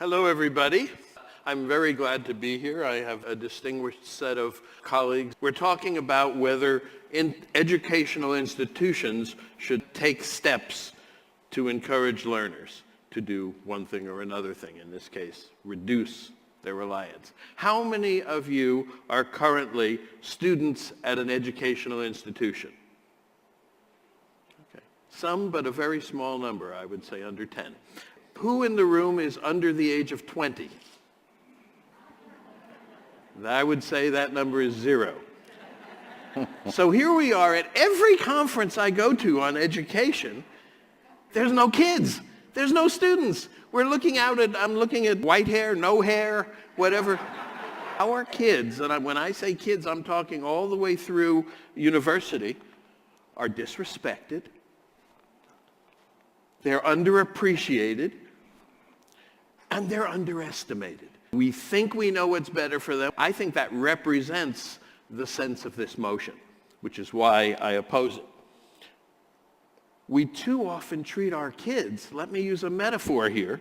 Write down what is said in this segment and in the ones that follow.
Hello, everybody. I'm very glad to be here. I have a distinguished set of colleagues. We're talking about whether educational institutions should take steps to encourage learners to do one thing or another thing, in this case, reduce their reliance. How many of you are currently students at an educational institution? Okay. Some, but a very small number, I would say under 10. Who in the room is under the age of 20? I would say that number is 0. So here we are at every conference I go to on education. There's no kids. There's no students. I'm looking at white hair, no hair, whatever. Our kids, and when I say kids, I'm talking all the way through university, are disrespected. They're underappreciated, and they're underestimated. We think we know what's better for them. I think that represents the sense of this motion, which is why I oppose it. We too often treat our kids, let me use a metaphor here,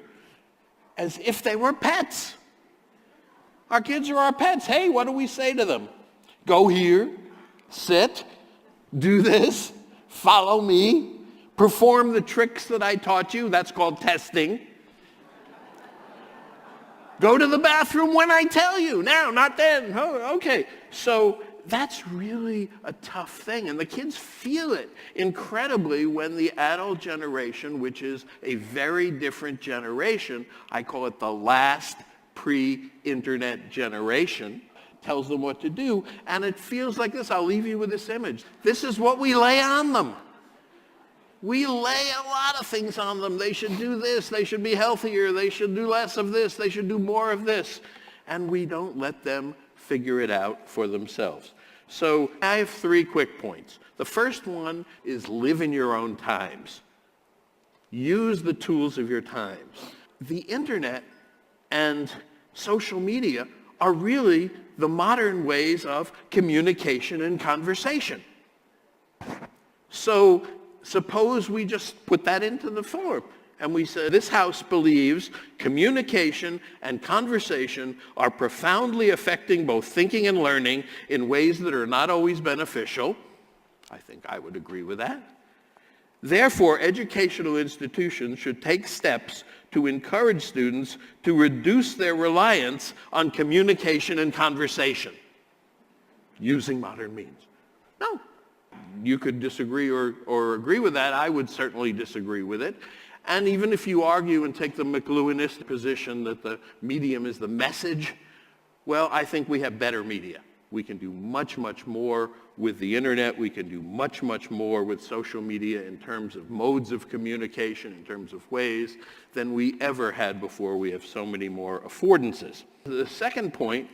as if they were pets. Our kids are our pets. Hey, what do we say to them? Go here, sit, do this, follow me, perform the tricks that I taught you. That's called testing. Go to the bathroom when I tell you. Now, not then. Oh, okay. So that's really a tough thing. And the kids feel it incredibly when the adult generation, which is a very different generation, I call it the last pre-internet generation, tells them what to do. And it feels like this. I'll leave you with this image. This is what we lay on them. We lay a lot of things on them. They should do this. They should be healthier. They should do less of this. They should do more of this. And we don't let them figure it out for themselves. So I have 3 quick points. The first one is live in your own times. Use the tools of your times. The internet and social media are really the modern ways of communication and conversation. So suppose we just put that into the form and we say, this house believes communication and conversation are profoundly affecting both thinking and learning in ways that are not always beneficial. I think I would agree with that. Therefore, educational institutions should take steps to encourage students to reduce their reliance on communication and conversation using modern means. No. You could disagree or agree with that. I would certainly disagree with it. And even if you argue and take the McLuhanist position that the medium is the message, well, I think we have better media. We can do much, much more with the internet. We can do much, much more with social media in terms of modes of communication, in terms of ways, than we ever had before. We have so many more affordances. The second point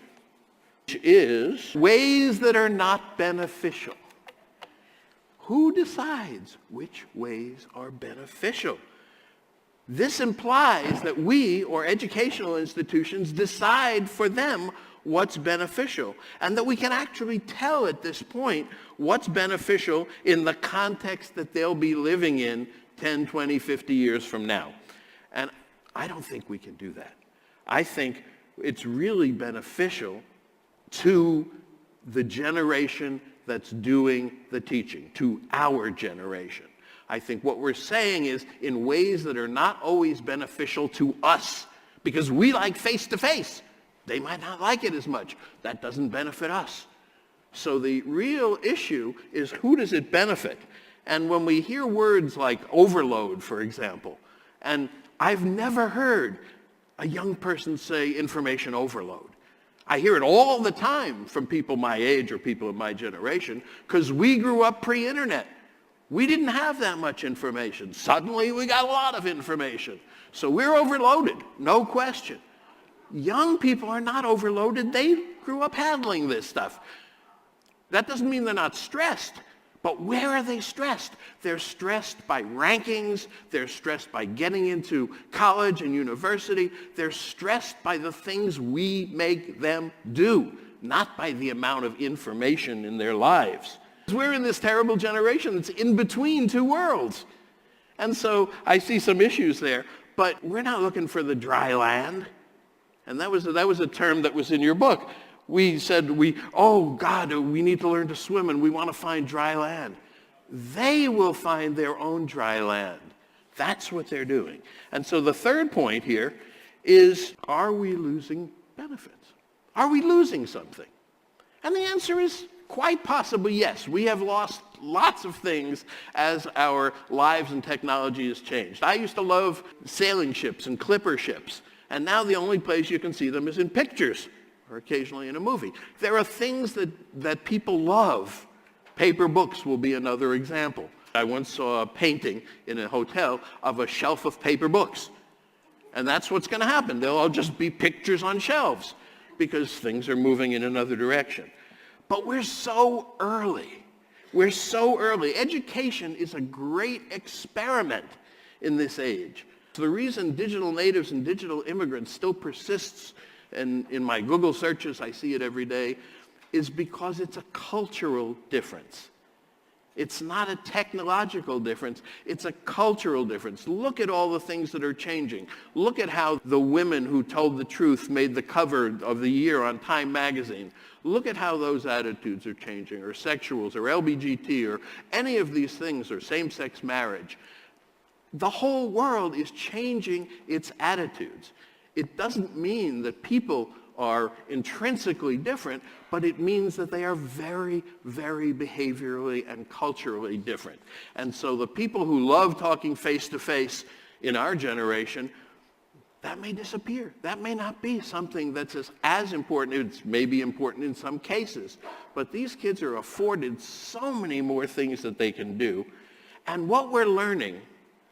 is ways that are not beneficial. Who decides which ways are beneficial? This implies that we, or educational institutions, decide for them what's beneficial, and that we can actually tell at this point what's beneficial in the context that they'll be living in 10, 20, 50 years from now. And I don't think we can do that. I think it's really beneficial to the generation that's doing the teaching, to our generation. I think what we're saying is in ways that are not always beneficial to us, because we like face-to-face. They might not like it as much. That doesn't benefit us. So the real issue is, who does it benefit? And when we hear words like overload, for example, and I've never heard a young person say information overload. I hear it all the time from people my age or people of my generation, because we grew up pre-internet. We didn't have that much information. Suddenly we got a lot of information. So we're overloaded, no question. Young people are not overloaded. They grew up handling this stuff. That doesn't mean they're not stressed. But where are they stressed? They're stressed by rankings. They're stressed by getting into college and university. They're stressed by the things we make them do, not by the amount of information in their lives. We're in this terrible generation that's in between two worlds. And so I see some issues there. But we're not looking for the dry land. And that was a term that was in your book. We said, oh God, we need to learn to swim and we want to find dry land. They will find their own dry land. That's what they're doing. And so the third point here is, are we losing benefits? Are we losing something? And the answer is quite possibly yes. We have lost lots of things as our lives and technology has changed. I used to love sailing ships and clipper ships, and now the only place you can see them is in pictures or occasionally in a movie. There are things that people love. Paper books will be another example. I once saw a painting in a hotel of a shelf of paper books. And that's what's going to happen. They'll all just be pictures on shelves because things are moving in another direction. But we're so early. We're so early. Education is a great experiment in this age. So the reason digital natives and digital immigrants still persists, and in my Google searches I see it every day, is because it's a cultural difference. It's not a technological difference, it's a cultural difference. Look at all the things that are changing. Look at how the women who told the truth made the cover of the year on Time magazine. Look at how those attitudes are changing, or sexuals, or LGBT, or any of these things, or same-sex marriage. The whole world is changing its attitudes. It doesn't mean that people are intrinsically different, but it means that they are very, very behaviorally and culturally different. And so the people who love talking face-to-face in our generation, that may disappear. That may not be something that's as important. It's maybe important in some cases, but these kids are afforded so many more things that they can do. And what we're learning,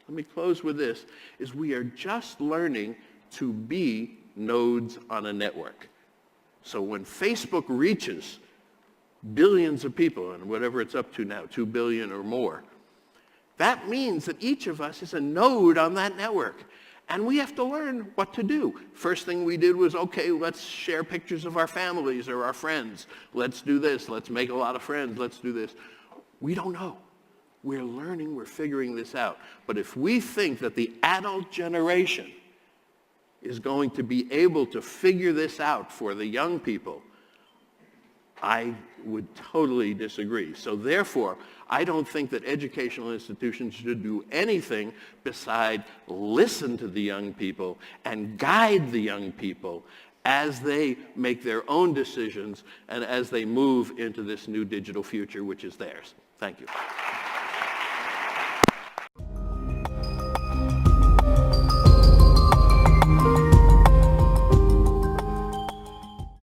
let me close with this, is we are just learning to be nodes on a network. So when Facebook reaches billions of people, and whatever it's up to now, 2 billion or more, that means that each of us is a node on that network. And we have to learn what to do. First thing we did was, okay, let's share pictures of our families or our friends. Let's do this. Let's make a lot of friends. Let's do this. We don't know. We're learning. We're figuring this out. But if we think that the adult generation is going to be able to figure this out for the young people, I would totally disagree. So therefore, I don't think that educational institutions should do anything beside listen to the young people and guide the young people as they make their own decisions and as they move into this new digital future, which is theirs. Thank you.